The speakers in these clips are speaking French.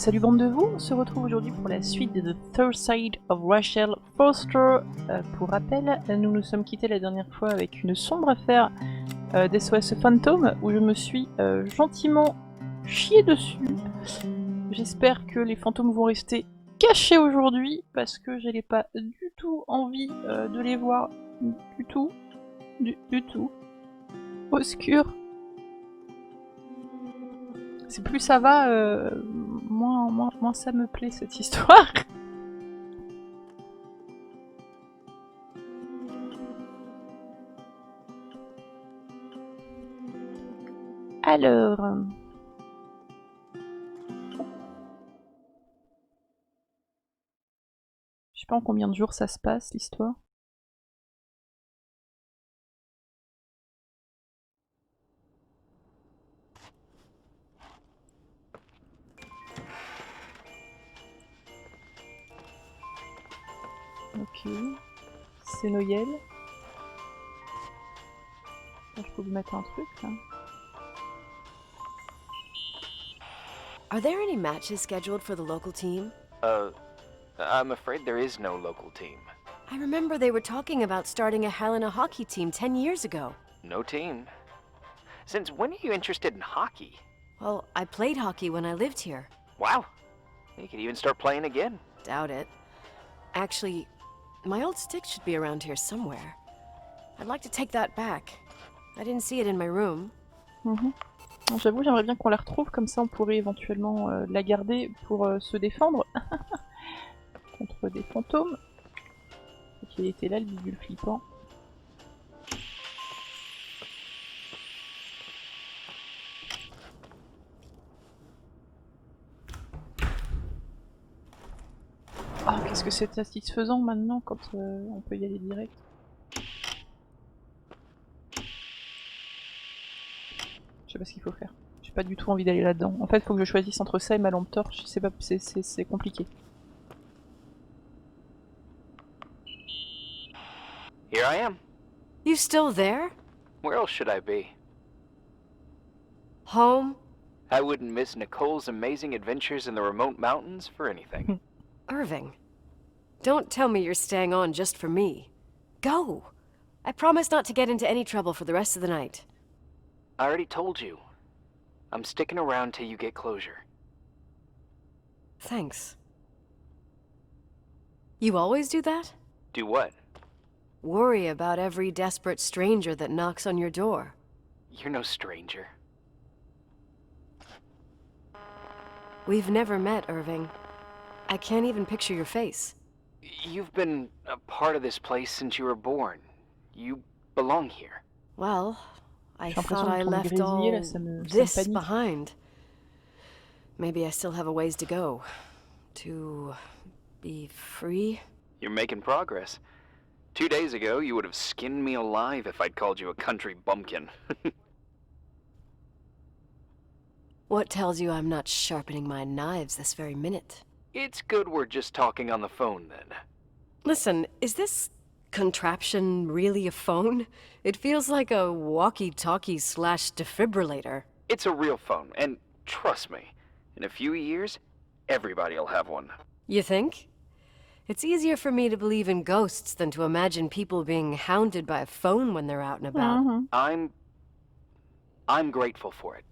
Salut bande de vous, on se retrouve aujourd'hui pour la suite de The Third Side of Rachel Foster. Pour rappel, nous nous sommes quittés la dernière fois avec une sombre affaire d'SOS fantôme où je me suis gentiment chié dessus. J'espère que les fantômes vont rester cachés aujourd'hui parce que je n'ai pas du tout envie de les voir du tout. Du tout. Obscur. C'est plus ça va, moins ça me plaît cette histoire. Alors... je sais pas en combien de jours ça se passe l'histoire. Ok, c'est Noël. Je peux vous mettre un truc là. Are there any matches scheduled for the local team? I'm afraid there is no local team. I remember they were talking about starting a Helena hockey team 10 years ago. No team? Since when are you interested in hockey? Well, I played hockey when I lived here. Wow. You could even start playing again. Doubt it. Actually, my old stick should be around here somewhere. I'd like to take that back. I didn't see it in my room. J'avoue, j'aimerais bien qu'on la retrouve, comme ça on pourrait éventuellement la garder pour se défendre contre des fantômes. Il était là le bidule flippant. Oh, qu'est-ce que c'est satisfaisant maintenant quand on peut y aller direct. Je sais pas ce qu'il faut faire. J'ai pas du tout envie d'aller là-dedans. En fait, il faut que je choisisse entre ça et ma lampe torche. C'est pas, c'est compliqué. Here I am. You still there? Where else should I be? Home? I wouldn't miss Nicole's amazing adventures in the remote mountains for anything. Irving, don't tell me you're staying on just for me. Go! I promise not to get into any trouble for the rest of the night. I already told you. I'm sticking around till you get closure. Thanks. You always do that? Do what? Worry about every desperate stranger that knocks on your door. You're no stranger. We've never met, Irving. I can't even picture your face. You've been a part of this place since you were born. You belong here. Well, I thought I left all this behind. Maybe I still have a ways to go. To be free? You're making progress. 2 days ago, you would have skinned me alive if I'd called you a country bumpkin. What tells you I'm not sharpening my knives this very minute? It's good we're just talking on the phone, then. Listen, is this contraption really a phone? It feels like a walkie-talkie / defibrillator. It's a real phone, and trust me, in a few years, everybody'll have one. You think? It's easier for me to believe in ghosts than to imagine people being hounded by a phone when they're out and about. I'm grateful for it.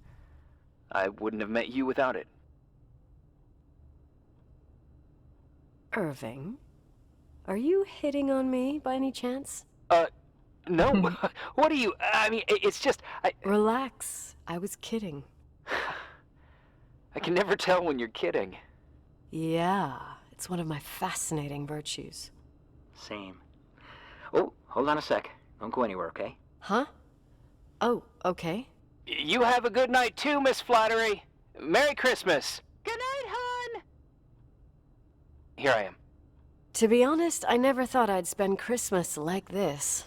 I wouldn't have met you without it. Irving, are you hitting on me by any chance? No. What are you... I mean, it's just... Relax. I was kidding. I can never tell when you're kidding. Yeah, it's one of my fascinating virtues. Same. Oh, hold on a sec. Don't go anywhere, okay? Huh? Oh, okay. You have a good night too, Miss Flattery. Merry Christmas. Good night, hon! Here I am. To be honest, I never thought I'd spend Christmas like this.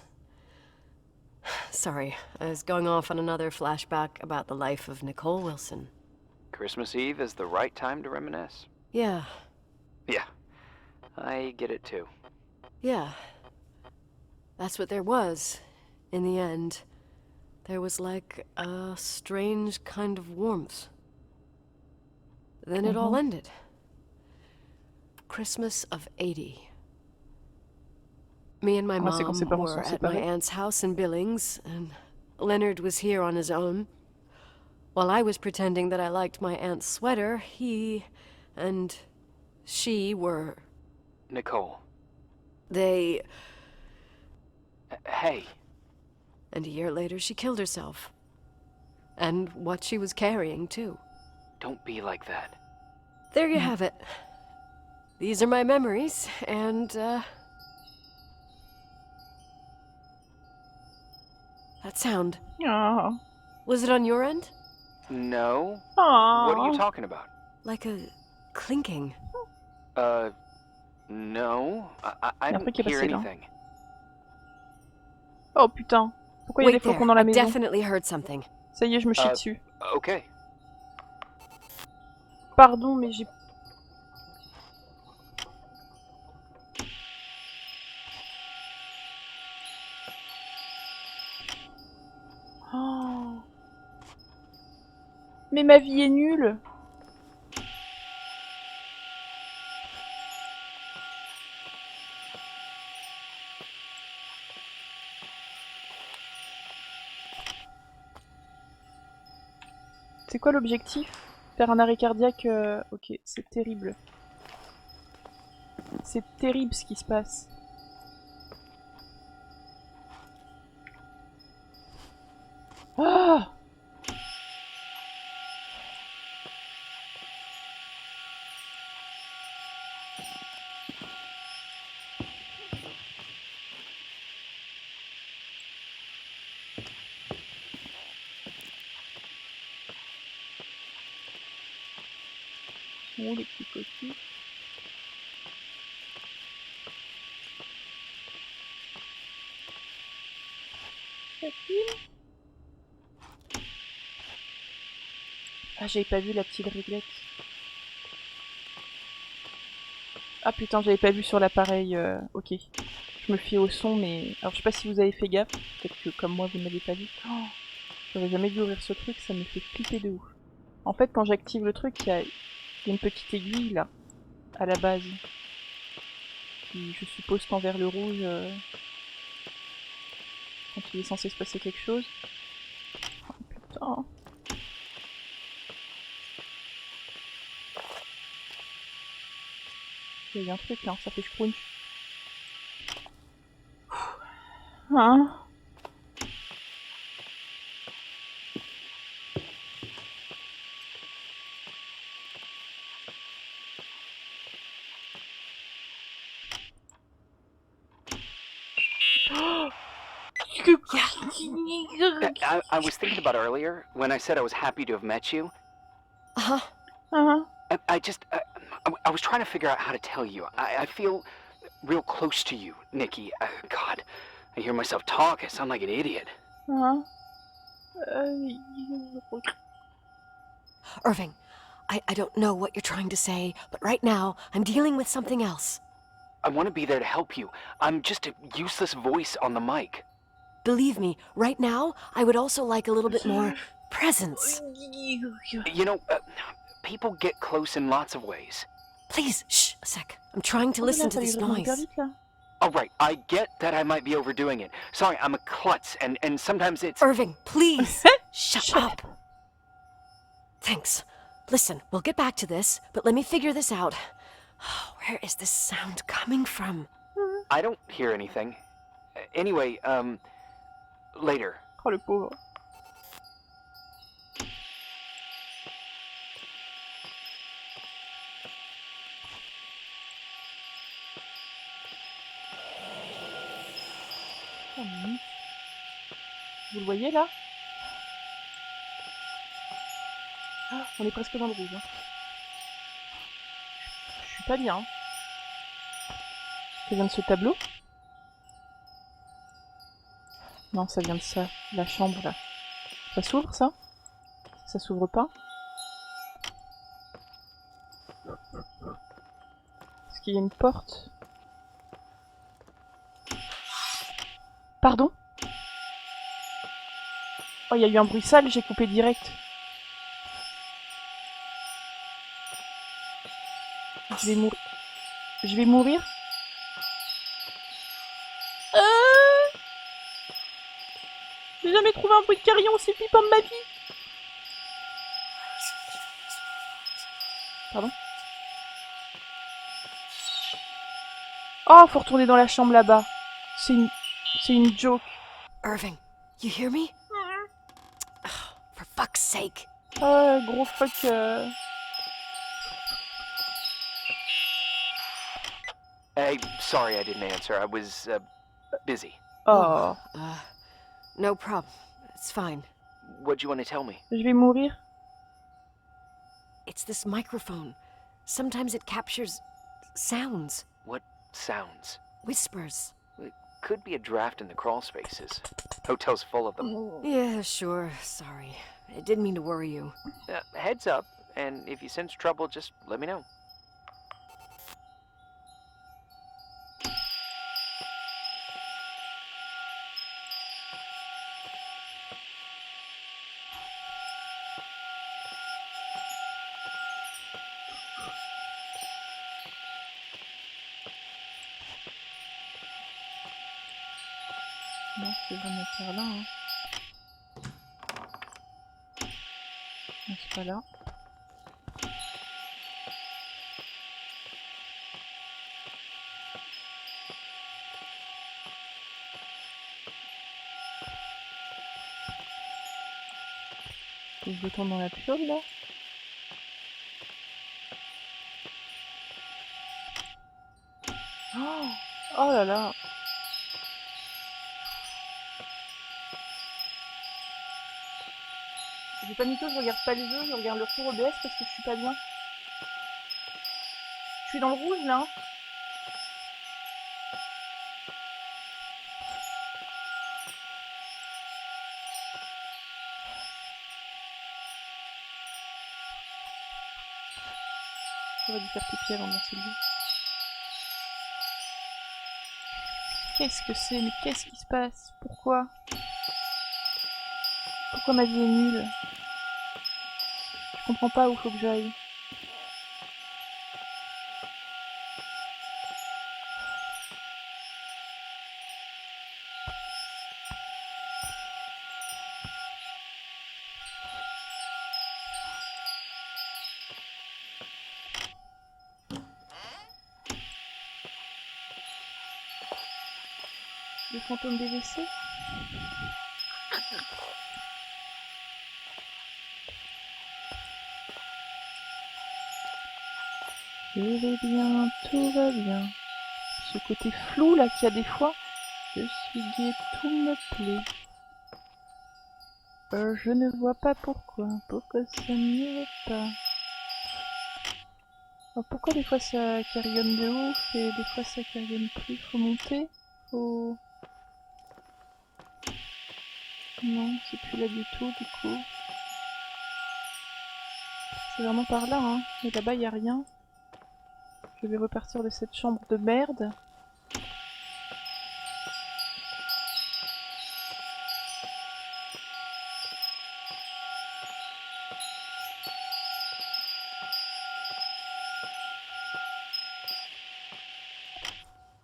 Sorry, I was going off on another flashback about the life of Nicole Wilson. Christmas Eve is the right time to reminisce. Yeah. Yeah, I get it too. Yeah. That's what there was, in the end. There was like a strange kind of warmth. Then it all ended. Christmas of '80. Me and my mom were at my aunt's house in Billings, and Leonard was here on his own. While I was pretending that I liked my aunt's sweater, he and she were... Nicole. They... Hey. And a year later, she killed herself. And what she was carrying, too. Don't be like that. There you have it. These are my memories, and, that sound. Aww. Was it on your end? No. Aww. What are you talking about? Like a clinking. No. I didn't hear anything. Oh putain. Pourquoi il y a des flocons dans la maison? I definitely heard something. Ça y est, je me chie dessus. Ok. Pardon, mais j'ai... Oh. Mais ma vie est nulle. C'est quoi l'objectif? Faire un arrêt cardiaque, ok, c'est terrible. C'est terrible ce qui se passe. Ah! Où les petits coquilles? Ah, j'avais pas vu la petite réglette. Ah putain, j'avais pas vu sur l'appareil. Ok. Je me fie au son, mais... Alors je sais pas si vous avez fait gaffe. Peut-être que comme moi, vous n'avez pas vu. Oh, j'aurais jamais dû ouvrir ce truc, ça me fait flipper de ouf. En fait, quand j'active le truc, il y a une petite aiguille, là. À la base. Qui, je suppose, tend vers le rouge. Quand il est censé se passer quelque chose. Oh putain. Il y a un truc là, ça fait scrunch. Hein? I was thinking about earlier, when I said I was happy to have met you. Uh-huh. Uh-huh. I was trying to figure out how to tell you. I feel real close to you, Nikki. God, I hear myself talk. I sound like an idiot. Uh-huh. Irving, I don't know what you're trying to say, but right now, I'm dealing with something else. I want to be there to help you. I'm just a useless voice on the mic. Believe me, right now, I would also like a little bit more presence. You know, people get close in lots of ways. Please, shh, a sec. I'm trying to listen to this noise. All right, I get that I might be overdoing it. Sorry, I'm a klutz, and sometimes it's... Irving, please, shut up. Thanks. Listen, we'll get back to this, but let me figure this out. Where is this sound coming from? I don't hear anything. Anyway, later. Oh, le pauvre. Oh, vous le voyez là? Ah, on est presque dans le rouge. Hein. Je suis pas bien. Hein. Ça vient de ce tableau? Non, ça vient de ça. La chambre là. Ça s'ouvre ça? Ça s'ouvre pas? Est-ce qu'il y a une porte? Pardon? Oh, il y a eu un bruit sale, j'ai coupé direct. Je vais mourir. J'ai jamais trouvé un bruit de carillon aussi flippant de ma vie. Pardon. Oh, faut retourner dans la chambre là-bas. C'est une joke. Irving, you hear me? Oh, for fuck's sake. Oh, gros fuck. Hey, sorry I didn't answer. I was, busy. Oh. No problem. It's fine. What'd you want to tell me? Je vais mourir. It's this microphone. Sometimes it captures sounds. What sounds? Whispers. It could be a draft in the crawl spaces. Hotel's full of them. Yeah, sure. Sorry. I didn't mean to worry you. Heads up, and if you sense trouble, just let me know. Non, je devrais mettre par là. Hein. Non, c'est pas là. Faut que je retourne dans la piole là. Oh, oh là là. J'ai pas mytho, je regarde pas les jeux, je regarde le retour OBS parce que je suis pas bien. Je suis dans le rouge là. J'aurais dû faire pipi avant de lancer le jeu. Qu'est-ce que c'est? Mais qu'est-ce qui se passe? Pourquoi? Pourquoi ma vie est nulle? Je comprends pas où faut que j'aille. Le fantôme des WC? Je vais bien, tout va bien. Ce côté flou là qu'il y a des fois, je suis gai, tout me plaît. Je ne vois pas pourquoi ça ne va pas. Alors, pourquoi des fois ça carillonne de ouf et des fois ça carillonne plus? Faut monter? Faut... Non, c'est plus là du tout du coup. C'est vraiment par là, hein. Et là-bas y a rien. Je vais repartir de cette chambre de merde.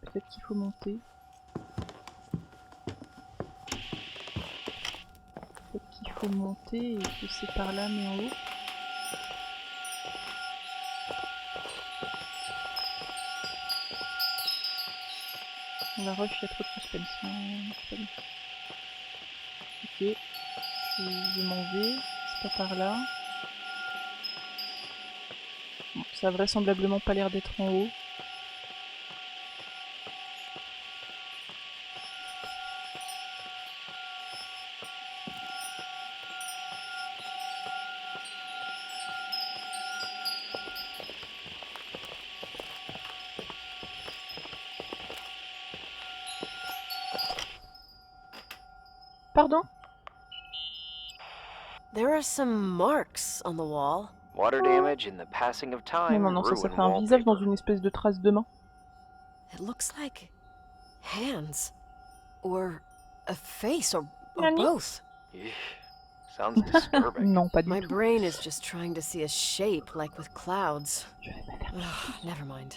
Peut-être qu'il faut monter. Peut-être qu'il faut monter et que c'est par là mais en haut. La rush, il y a trop de suspense. Pas bien. Ok, je m'en vais, c'est pas par là. Bon, ça a vraisemblablement pas l'air d'être en haut. Pardon? There are some marks on the wall. Water damage and the passing of time. Non, ça fait un visage dans une espèce de trace de main. It looks like hands. Or a face, or Nani? both. Sounds disturbing. Non, pas du My tout. brain is just trying to see a shape like with clouds. Je vais pas faire Ugh, never mind.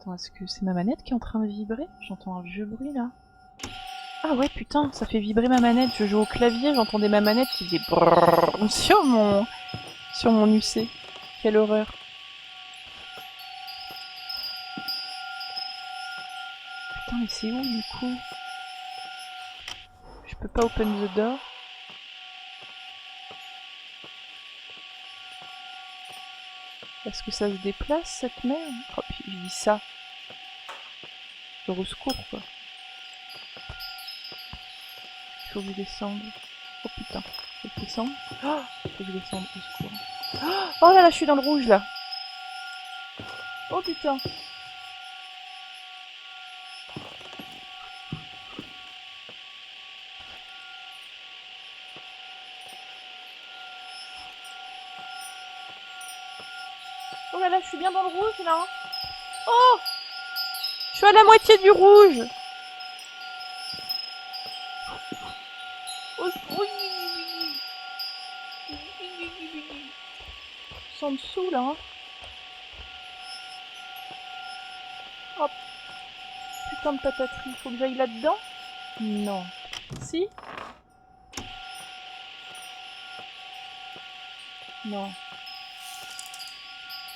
Attends, est-ce que c'est ma manette qui est en train de vibrer? J'entends un vieux bruit là. Ah ouais, putain, ça fait vibrer ma manette. Je joue au clavier, j'entendais ma manette qui faisait brrrr sur mon UC. Quelle horreur. Putain, mais c'est où du coup? Je peux pas open the door. Est-ce que ça se déplace cette merde? Oh, puis je dis ça. Au secours quoi. Il faut que je descende. Oh putain, faut que je descende. Oh, faut que je descende, au secours. Oh là là, je suis dans le rouge là. Oh putain. Oh là là, je suis bien dans le rouge là. Oh, je suis à la moitié du rouge. Oh, oui. Je suis en dessous là. Hein. Oh, putain de pataterie, faut que j'aille là-dedans? Non. Si? Non.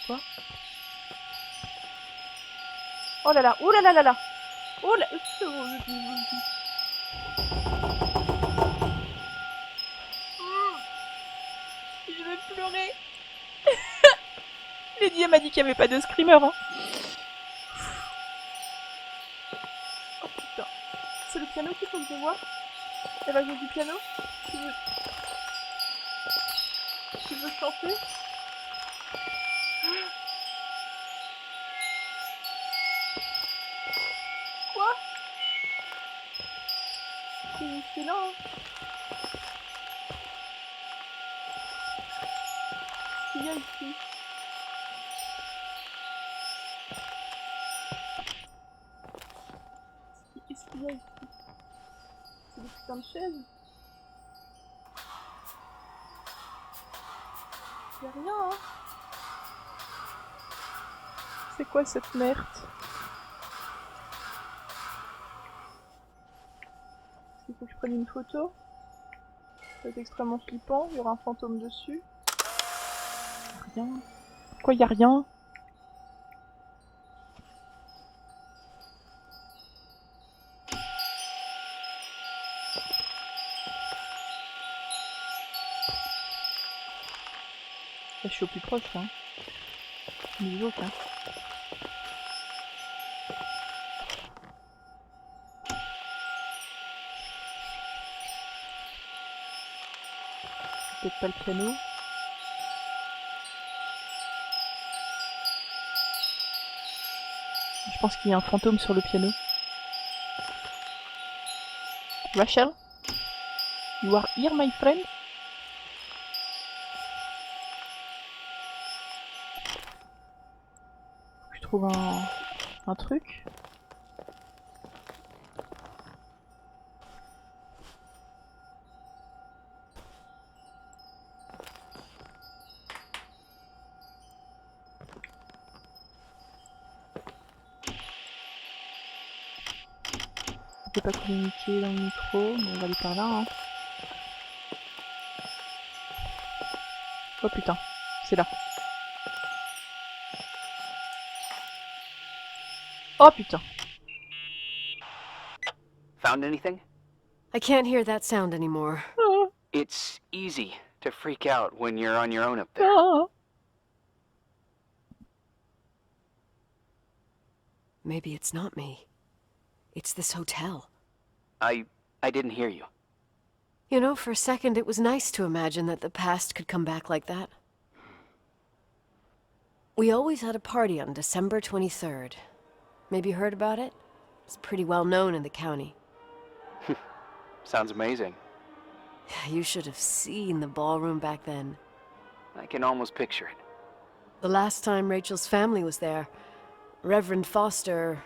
Quoi? Oh là là, oh là là là là. Oh là. Je vais pleurer. Lady m'a dit qu'il n'y avait pas de screamer. Hein. Oh putain. C'est le piano qu'il faut que je vois. Elle va jouer du piano. Tu veux chanter? Quoi? C'est là, hein. Qu'est-ce qu'il y a ici? Qu'est-ce qu'il y a ici? C'est des putains de chaises? Y'a rien, hein? C'est quoi cette merde? Est-ce qu'il faut que je prenne une photo? Ça va être extrêmement flippant, il y aura un fantôme dessus. Rien. Pourquoi y'a rien? Là, je suis au plus proche, hein. Les autres, hein. Peut-être pas le piano. Je pense qu'il y a un fantôme sur le piano. Rachel? You are here, my friend? Je trouve un truc. Je peux pas communiquer dans le micro, mais on va aller par là. Hein. Oh putain, c'est là. Oh putain. Found anything? I can't hear that sound anymore. Ah, It's easy to freak out when you're on your own up there. ah. Maybe it's not me. It's this hotel. I didn't hear you. You know, for a second it was nice to imagine that the past could come back like that. We always had a party on December 23rd. Maybe you heard about it? It's pretty well known in the county. Sounds amazing. You should have seen the ballroom back then. I can almost picture it. The last time Rachel's family was there, Reverend Foster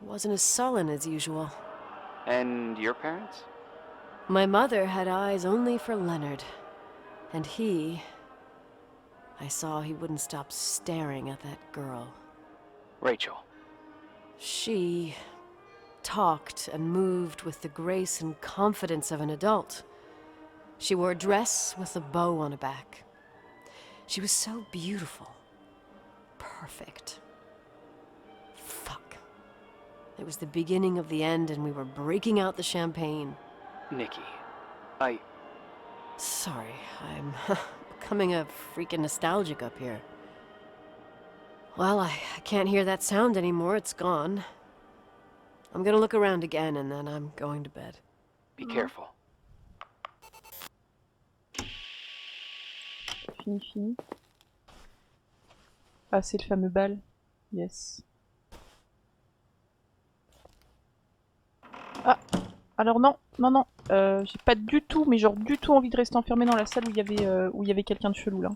wasn't as sullen as usual. And your parents? My mother had eyes only for Leonard. And I saw he wouldn't stop staring at that girl. Rachel. She talked and moved with the grace and confidence of an adult. She wore a dress with a bow on her back. She was so beautiful. Perfect. Fuck. It was the beginning of the end and we were breaking out the champagne. Nikki, Sorry, I'm becoming a freaking nostalgic up here. Well, I can't hear that sound anymore, it's gone. I'm gonna look around again and then I'm going to bed. be careful. Fini. Ah, c'est le fameux bal. Yes. Ah, alors non. J'ai pas du tout, mais genre du tout envie de rester enfermée dans la salle où il y avait quelqu'un de chelou là.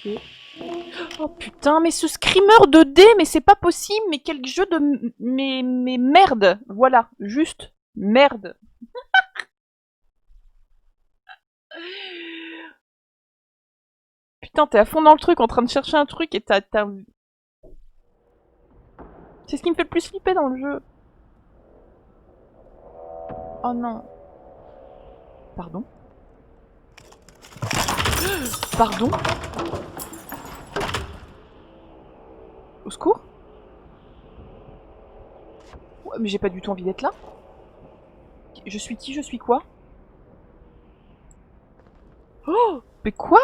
Ok. Oh putain, mais ce screamer 2D, mais c'est pas possible, mais quel jeu de... Mais merde. Voilà, juste merde. Putain, t'es à fond dans le truc, en train de chercher un truc et t'as... C'est ce qui me fait le plus flipper dans le jeu. Oh non. Pardon. Pardon. Au secours. Ouais, mais j'ai pas du tout envie d'être là. Je suis qui? Je suis quoi? Oh! Mais quoi?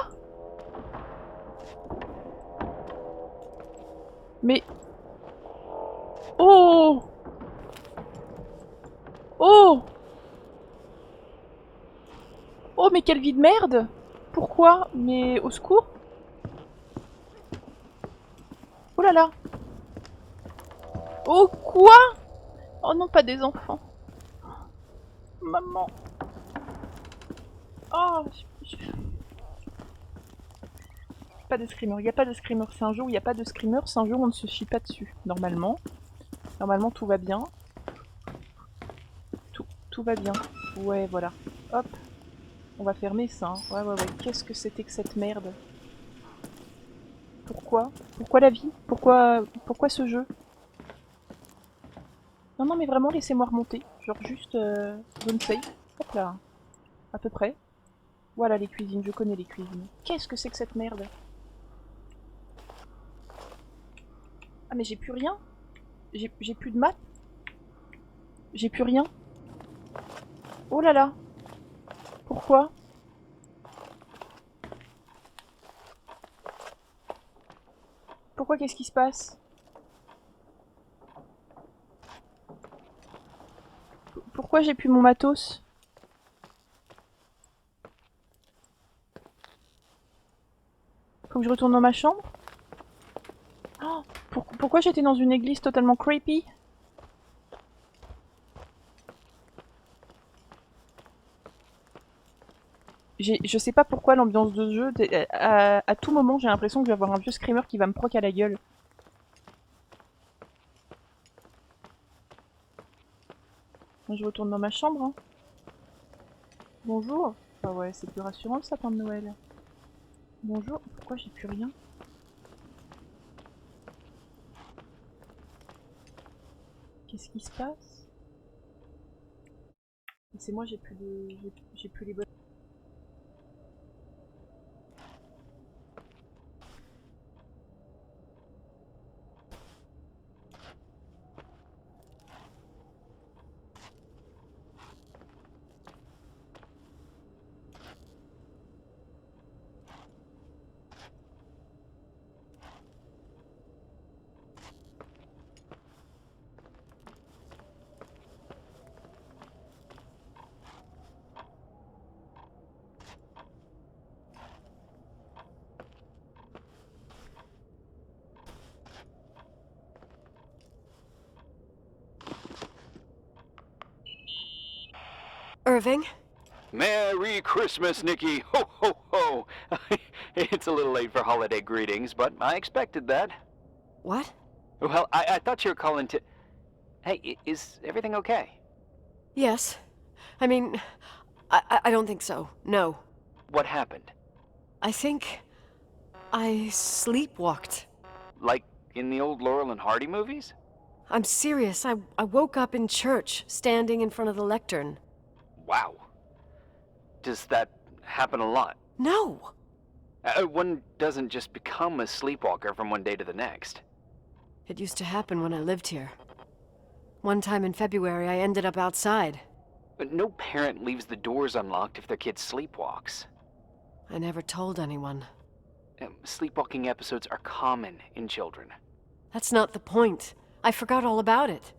Mais... Oh! Oh! Oh, mais quelle vie de merde! Pourquoi? Mais au secours? Oh là là! Oh quoi? Oh non, pas des enfants. Maman. Oh, pas de screamer, il n'y a pas de screamer, c'est un jeu où il n'y a pas de screamer, c'est un jeu où on ne se chie pas dessus, normalement. Normalement tout va bien. Tout va bien. Ouais, voilà. Hop. On va fermer ça, hein. Ouais. Qu'est-ce que c'était que cette merde? Pourquoi? Pourquoi la vie? Pourquoi ce jeu? Non, mais vraiment, laissez-moi remonter. Genre juste zone safe. Hop là. À peu près. Voilà les cuisines, je connais les cuisines. Qu'est-ce que c'est que cette merde? Ah mais j'ai plus rien. J'ai plus de maths. J'ai plus rien. Oh là là. Pourquoi? Pourquoi? Qu'est-ce qui se passe? Pourquoi j'ai plus mon matos? Faut que je retourne dans ma chambre? Oh, pourquoi j'étais dans une église totalement creepy? Je sais pas pourquoi l'ambiance de ce jeu, à tout moment j'ai l'impression que je vais avoir un vieux screamer qui va me proc à la gueule. Je retourne dans ma chambre. Hein. Bonjour. Ah ouais, c'est plus rassurant le sapin de Noël. Bonjour. Pourquoi j'ai plus rien? Qu'est-ce qui se passe? C'est moi, j'ai plus les bonnes... Irving? Merry Christmas, Nikki! Ho, ho, ho! It's a little late for holiday greetings, but I expected that. What? Well, I thought you were calling to... Hey, is everything okay? Yes. I mean, I don't think so. No. What happened? I think I sleepwalked. Like in the old Laurel and Hardy movies? I'm serious. I woke up in church, standing in front of the lectern. Wow. Does that happen a lot? No! One doesn't just become a sleepwalker from one day to the next. It used to happen when I lived here. One time in February, I ended up outside. But no parent leaves the doors unlocked if their kid sleepwalks. I never told anyone. Sleepwalking episodes are common in children. That's not the point. I forgot all about it.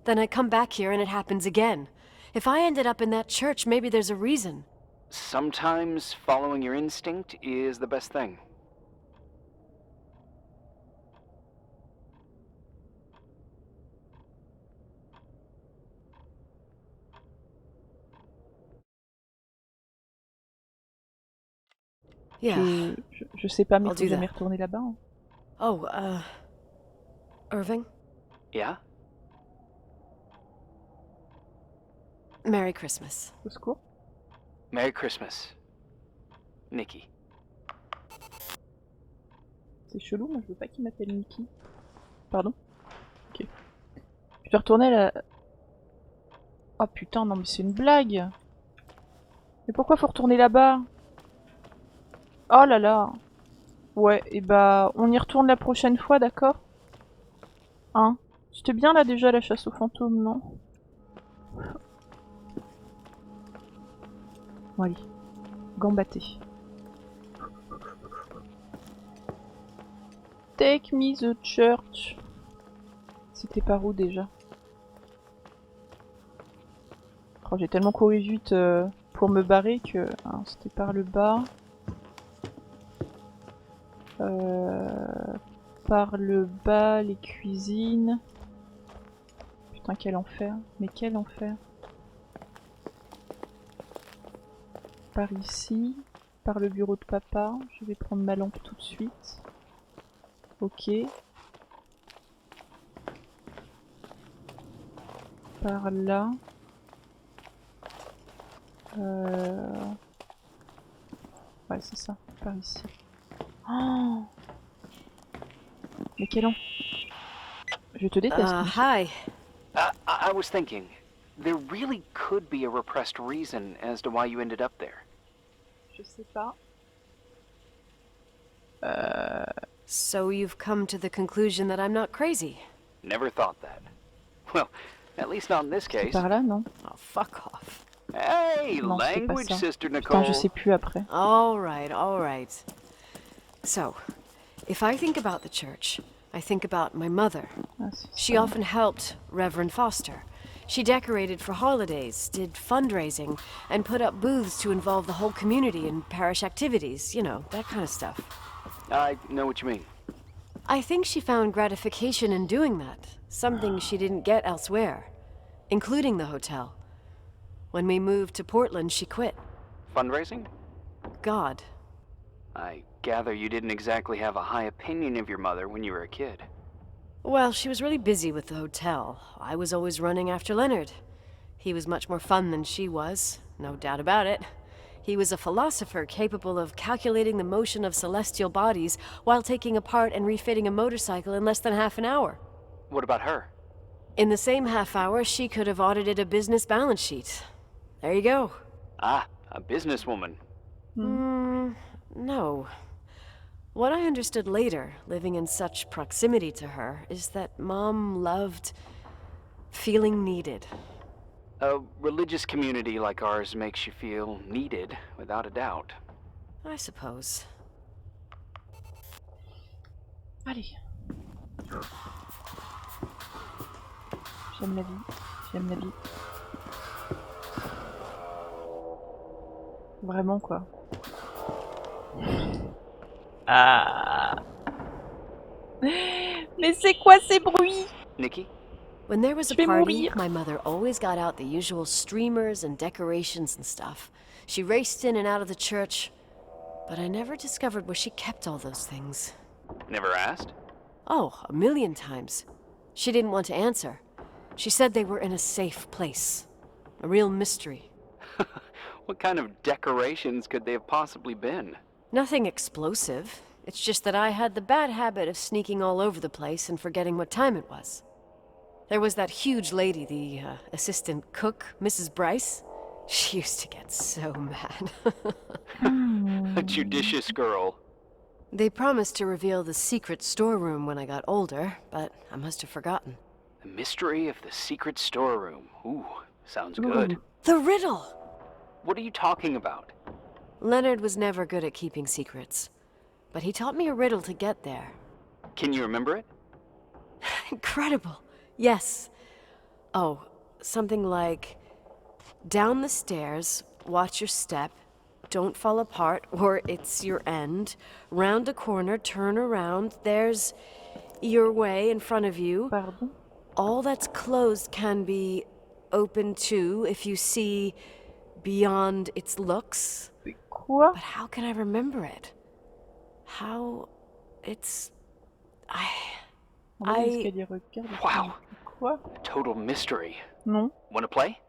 Then I come back here and it happens again. If I ended up in that church, maybe there's a reason. Sometimes following your instinct is the best thing. Yeah. Je sais pas, mais I'll faut do jamais that. retourner là-bas. Hein. Oh, Irving? Yeah? Merry Christmas. Au secours. Merry Christmas, Nikki. C'est chelou, moi je veux pas qu'il m'appelle Nikki. Pardon? Ok. Je vais retourner à la... Oh putain, non mais c'est une blague! Mais pourquoi faut retourner là-bas? Oh là là! Ouais, et bah on y retourne la prochaine fois, d'accord? Hein? C'était bien là déjà la chasse aux fantômes, non? Bon allez, gambaté. Take me the church. C'était par où déjà? Oh, j'ai tellement couru vite pour me barrer que... hein, c'était par le bas. Par le bas, les cuisines. Putain, quel enfer. Mais quel enfer. Par ici. Par le bureau de papa. Je vais prendre ma lampe tout de suite. Ok. Par là. Ouais, c'est ça. Par ici. Oh, mais quel an? Je te déteste. Hi. I was thinking, there really could be a repressed reason as to why you ended up there. Je sais pas. So you've come to the conclusion that I'm not crazy? Never thought that. Well, at least not in this case. Par là, non? Oh, fuck off. Hey, Non, c'est pas language, ça. Sister Nicole. Putain, je sais plus après. All right. So, if I think about the church, I think about my mother. Ah, She often helped Reverend Foster. She decorated for holidays, did fundraising, and put up booths to involve the whole community in parish activities, you know, that kind of stuff. I know what you mean. I think she found gratification in doing that, something she didn't get elsewhere, including the hotel. When we moved to Portland, she quit. Fundraising? God. I gather you didn't exactly have a high opinion of your mother when you were a kid. Well, she was really busy with the hotel. I was always running after Leonard. He was much more fun than she was, no doubt about it. He was a philosopher capable of calculating the motion of celestial bodies while taking apart and refitting a motorcycle in less than half an hour. What about her? In the same half hour, she could have audited a business balance sheet. There you go. Ah, a businesswoman. No. What I understood later, living in such proximity to her, is that Mom loved feeling needed. A religious community like ours makes you feel needed, without a doubt. I suppose. Allez. J'aime la vie. J'aime la vie. Vraiment quoi. Ah. Mais c'est quoi ces bruits? Nikki? When there was a Je vais party, mourir. my mother always got out the usual streamers and decorations and stuff. She raced in and out of the church, but I never discovered where she kept all those things. Never asked? Oh, a million times. She didn't want to answer. She said they were in a safe place. A real mystery. What kind of decorations could they have possibly been? Nothing explosive. It's just that I had the bad habit of sneaking all over the place and forgetting what time it was. There was that huge lady, the assistant cook, Mrs. Bryce. She used to get so mad. A judicious girl. They promised to reveal the secret storeroom when I got older, but I must have forgotten. The mystery of the secret storeroom. Ooh, sounds good. The riddle! What are you talking about? Leonard was never good at keeping secrets, but he taught me a riddle to get there. Can you remember it? Incredible. Yes. Oh, something like, down the stairs, watch your step, don't fall apart, or it's your end. Round a corner, turn around, there's your way in front of you. Pardon? All that's closed can be open too if you see beyond its looks. Quoi? But how can I remember it? How... it's... Wow. Quoi? A total mystery. Non. Want to play?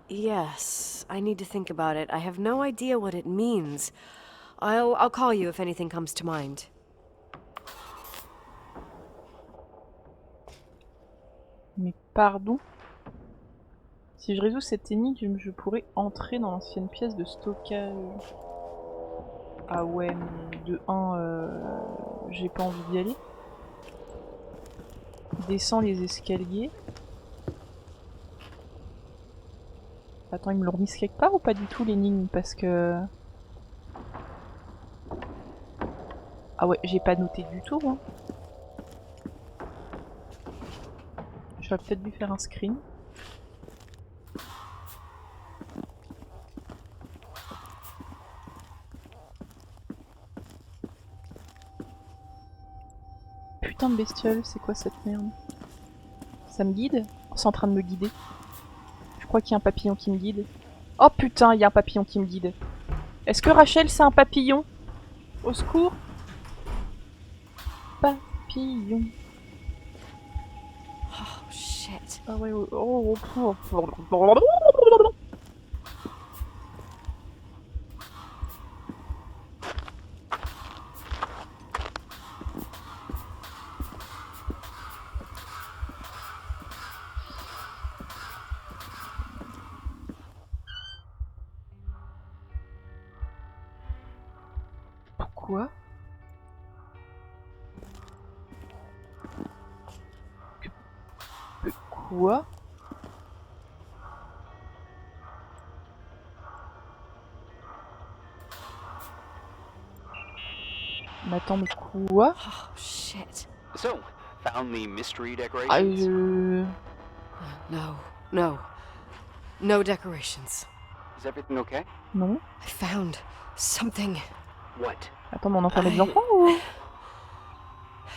Yes, I need to think about it. I have no idea what it means. I'll call you if anything comes to mind. Mais pardon? Si je résous cette énigme, je pourrais entrer dans l'ancienne pièce de stockage. Ah ouais, mais de 1, j'ai pas envie d'y aller. Descends les escaliers. Attends, ils me l'ont remise quelque part ou pas du tout l'énigme? Parce que... Ah ouais, j'ai pas noté du tout. Hein. J'aurais peut-être dû faire un screen. Putain de bestiole, c'est quoi cette merde? Ça me guide? C'est en train de me guider. Je crois qu'il y a un papillon qui me guide. Oh putain, il y a un papillon qui me guide. Est-ce que Rachel c'est un papillon? Au secours? Papillon. Oh shit. Ah ouais, Quoi? Quoi? Mais attends, mais quoi? Oh shit. So, found the mystery decorations? No decorations. Is everything okay? Non. I found something. What? Attends, mais on enferme les enfants ou?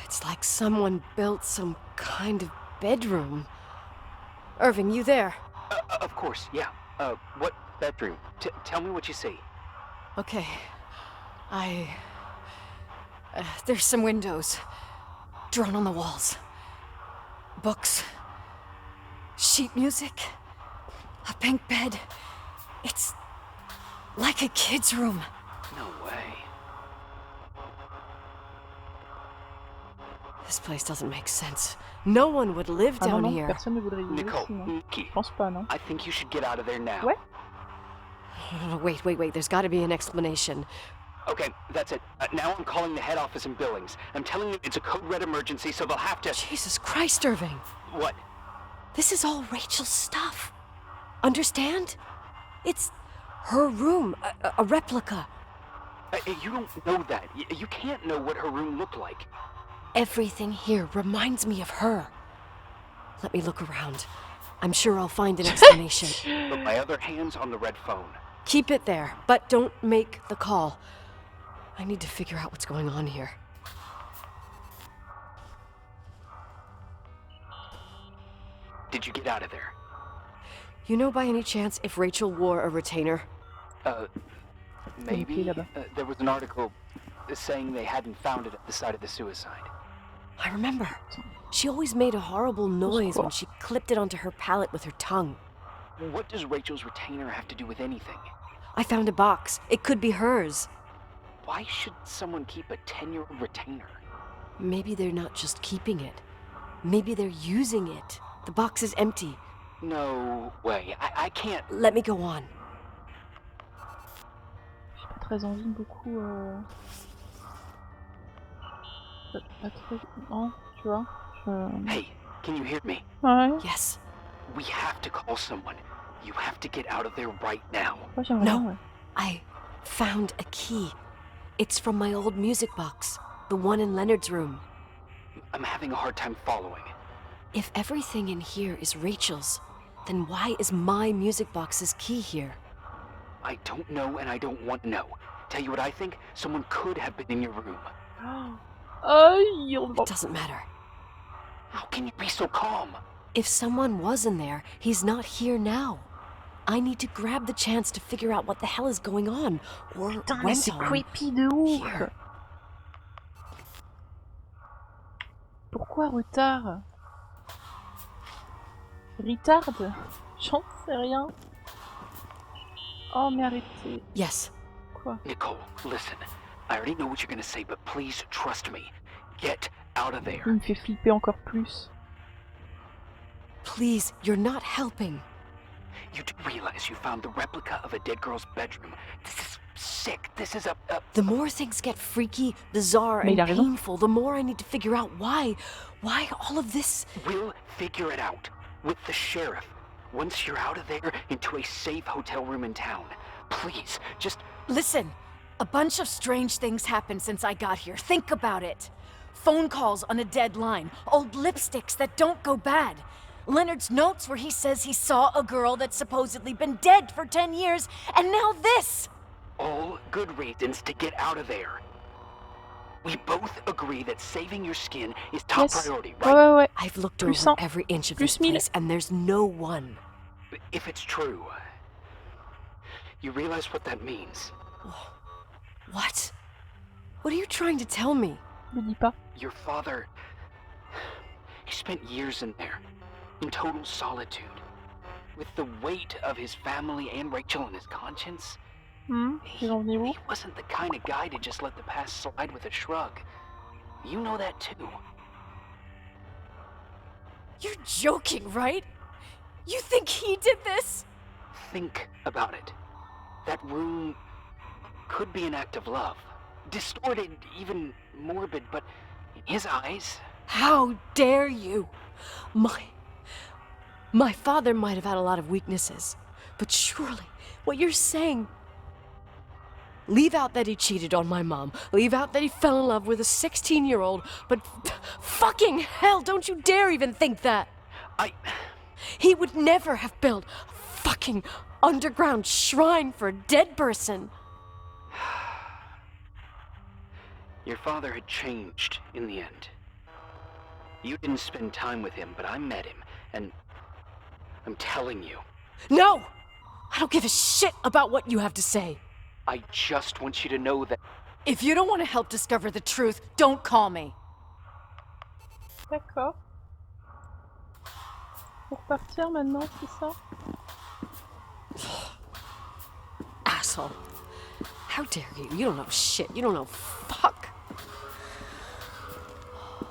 It's like someone built some kind of bedroom. Irving, you there? Of course, yeah. What bedroom? Tell me what you see. Okay. There's some windows drawn on the walls. Books. Sheet music. A pink bed. It's like a kid's room. No way. This place doesn't make sense. No one would live Ah non, down non, here. personne ne voudrait y vivre Nicole, ici, non. Nikki, Je pense pas, non. I think you should get out of there now. Ouais. Wait. There's got to be an explanation. Okay, that's it. Now I'm calling the head office in Billings. I'm telling them it's a code red emergency, so they'll have to... Jesus Christ, Irving. What? This is all Rachel's stuff. Understand? It's her room, a replica. You don't know that. You can't know what her room looked like. Everything here reminds me of her. Let me look around. I'm sure I'll find an explanation. But my other hand's on the red phone. Keep it there, but don't make the call. I need to figure out what's going on here. Did you get out of there? You know by any chance if Rachel wore a retainer? Maybe. There was an article saying they hadn't found it at the site of the suicide. I remember. She always made a horrible noise when she clipped it onto her palate with her tongue. What does Rachel's retainer have to do with anything? I found a box. It could be hers. Why should someone keep a 10-year-old retainer? Maybe they're not just keeping it. Maybe they're using it. The box is empty. No way. I can't... Let me go on. J'ai pas très envie beaucoup... Pas trop... Non, tu vois. Hey, can you hear me? Ouais. Yes. We have to call someone. You have to get out of there right now. Ouais, j'aimerais bien, ouais. I found a key. It's from my old music box. The one in Leonard's room. I'm having a hard time following. If everything in here is Rachel's, then why is my music box's key here? I don't know and I don't want to know. Tell you what I think? Someone could have been in your room. It doesn't matter. How can you be so calm? If someone was in there, he's not here now. I need to grab the chance to figure out what the hell is going on, or Putain, mais went c'est on creepy de ouf. here. Pourquoi retard? Retard? J'en sais rien. Oh mais arrêtez. Yes. Quoi? Nicole, listen. I already know what you're gonna say, but please trust me. Get out of there. Il me fait flipper encore plus. Please, you're not helping. You do realize you found the replica of a dead girl's bedroom. This is sick. This is a... The more things get freaky, bizarre, and painful, the more I need to figure out why all of this... We'll figure it out. With the sheriff. Once you're out of there, into a safe hotel room in town. Please, just... Listen, a bunch of strange things happened since I got here. Think about it. Phone calls on a dead line, old lipsticks that don't go bad. Leonard's notes where he says he saw a girl that's supposedly been dead for 10 years, and now this! All good reasons to get out of there. We both agree that saving your skin is top priority, right? Ouais. I've looked over every inch of this place, and there's no one. If it's true, you realize what that means. What? What are you trying to tell me? Ne dis pas. Your father... He spent years in there, in total solitude. With the weight of his family and Rachel on his conscience. He wasn't the kind of guy to just let the past slide with a shrug. You know that too. You're joking, right? You think he did this? Think about it. That room could be an act of love. Distorted, even morbid, but in his eyes... How dare you! My father might have had a lot of weaknesses, but surely what you're saying... Leave out that he cheated on my mom. Leave out that he fell in love with a 16-year-old, but fucking hell, don't you dare even think that! He would never have built a fucking underground shrine for a dead person. Your father had changed in the end. You didn't spend time with him, but I met him, and I'm telling you. No! I don't give a shit about what you have to say. I just want you to know that... If you don't want to help discover the truth, don't call me. D'accord. Pour partir maintenant, c'est ça? Asshole. How dare you? You don't know shit. You don't know fuck.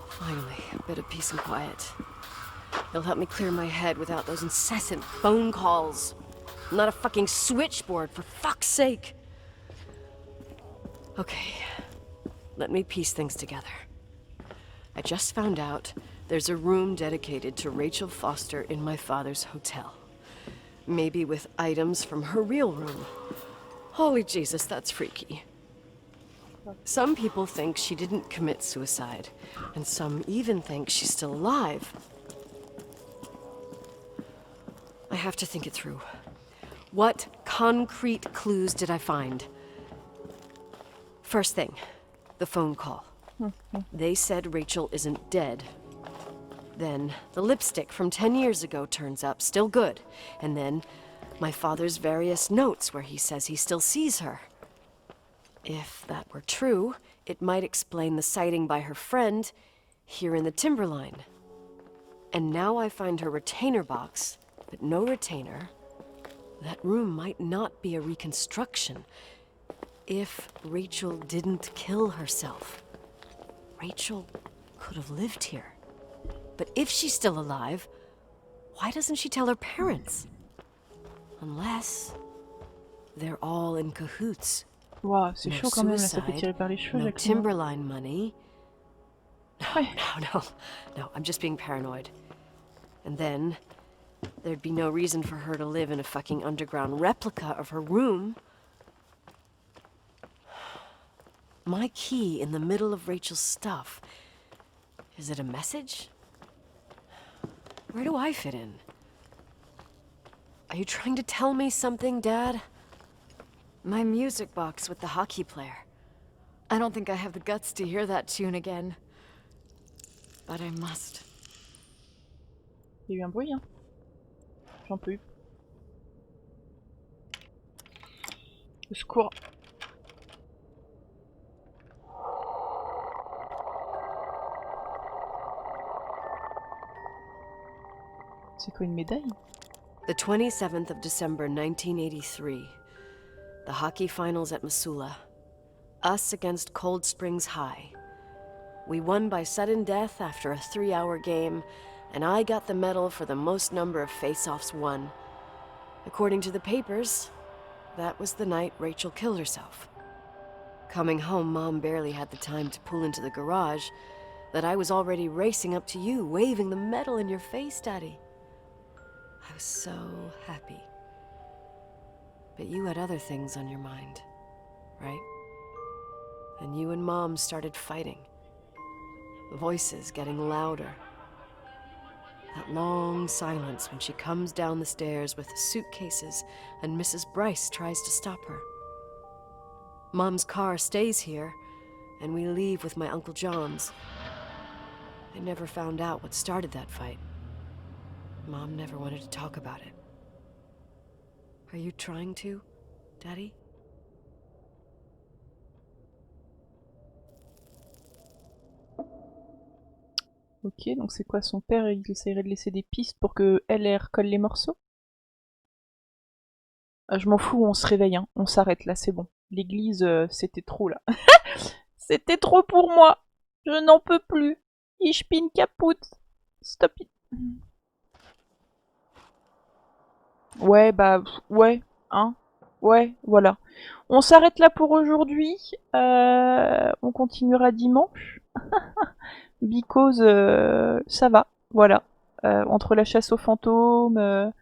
Finally, a bit of peace and quiet. It'll help me clear my head without those incessant phone calls. I'm not a fucking switchboard, for fuck's sake. Okay, let me piece things together. I just found out there's a room dedicated to Rachel Foster in my father's hotel. Maybe with items from her real room. Holy Jesus, that's freaky. Some people think she didn't commit suicide, and some even think she's still alive. I have to think it through. What concrete clues did I find? First thing, the phone call. They said Rachel isn't dead. Then the lipstick from 10 years ago turns up, still good. And then my father's various notes where he says he still sees her. If that were true, it might explain the sighting by her friend here in the timberline. And now I find her retainer box, but no retainer. That room might not be a reconstruction. If Rachel didn't kill herself, Rachel could have lived here. But if she's still alive, why doesn't she tell her parents? Unless they're all in cahoots. Wow, c'est No chaud quand même, là, ça fait suicide, tirer par les cheveux. no Jacques, moi. timberline money. No, I'm just being paranoid. And then there'd be no reason for her to live in a fucking underground replica of her room. My key in the middle of Rachel's stuff. Is it a message? Where do I fit in? Are you trying to tell me something, Dad? My music box with the hockey player. I don't think I have the guts to hear that tune again. But I must. Il y a eu un bruit, hein. J'en peux. Au secours. C'est quoi une médaille? The 27th of December 1983. The hockey finals at Missoula. Us against Cold Springs High. We won by sudden death after a 3-hour game, and I got the medal for the most number of face-offs won. According to the papers, that was the night Rachel killed herself. Coming home, Mom barely had the time to pull into the garage that I was already racing up to you, waving the medal in your face, Daddy. I was so happy. But you had other things on your mind, right? And you and Mom started fighting. Voices getting louder. That long silence when she comes down the stairs with the suitcases and Mrs. Bryce tries to stop her. Mom's car stays here, and we leave with my Uncle John's. I never found out what started that fight. Mom never wanted to talk about it. Are you trying to, Daddy? Ok, donc c'est quoi son père? Il essayerait de laisser des pistes pour que elle recolle les morceaux? Ah, je m'en fous, on se réveille, hein. On s'arrête là, c'est bon. L'église, c'était trop là. C'était trop pour moi. Je n'en peux plus. Ich bin kaputt. Stop it. Ouais, bah, ouais, hein. Ouais, voilà. On s'arrête là pour aujourd'hui. On continuera dimanche. Because ça va, voilà. Entre la chasse aux fantômes,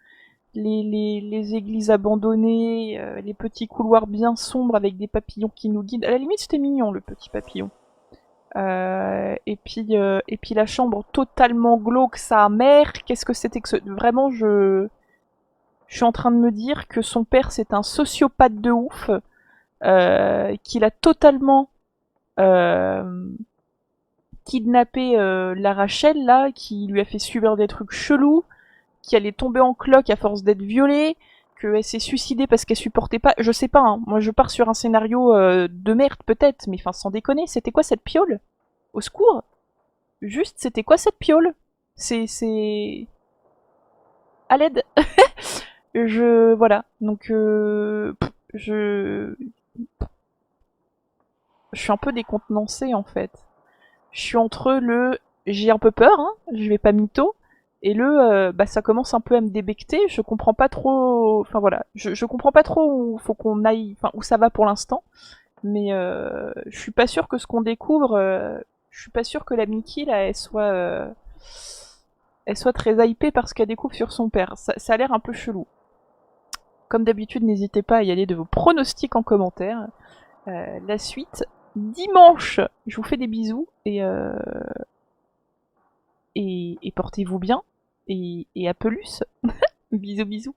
les églises abandonnées, les petits couloirs bien sombres avec des papillons qui nous guident. À la limite, c'était mignon, le petit papillon. Et puis la chambre totalement glauque, sa mère. Qu'est-ce que c'était que ce... Vraiment, je suis en train de me dire que son père, c'est un sociopathe de ouf. Qu'il a totalement... kidnappé la Rachel là, qui lui a fait subir des trucs chelous, qui allait tomber en cloque à force d'être violée, qu'elle s'est suicidée parce qu'elle supportait pas, je sais pas, hein. Moi je pars sur un scénario de merde peut-être, mais enfin sans déconner, c'était quoi cette piole? Au secours? Juste, c'était quoi cette piole? C'est... à l'aide. Voilà, donc je suis un peu décontenancée en fait. Je suis entre le j'ai un peu peur, hein, je vais pas mytho, et le bah ça commence un peu à me débecter, je comprends pas trop, enfin voilà, je comprends pas trop où faut qu'on aille, enfin où ça va pour l'instant, mais je suis pas sûre que ce qu'on découvre, je suis pas sûre que la Mickey là elle soit très hypée par ce qu'elle découvre sur son père, ça a l'air un peu chelou. Comme d'habitude, n'hésitez pas à y aller de vos pronostics en commentaire. La suite dimanche. Je vous fais des bisous et portez-vous bien et à peluche. Bisous bisous.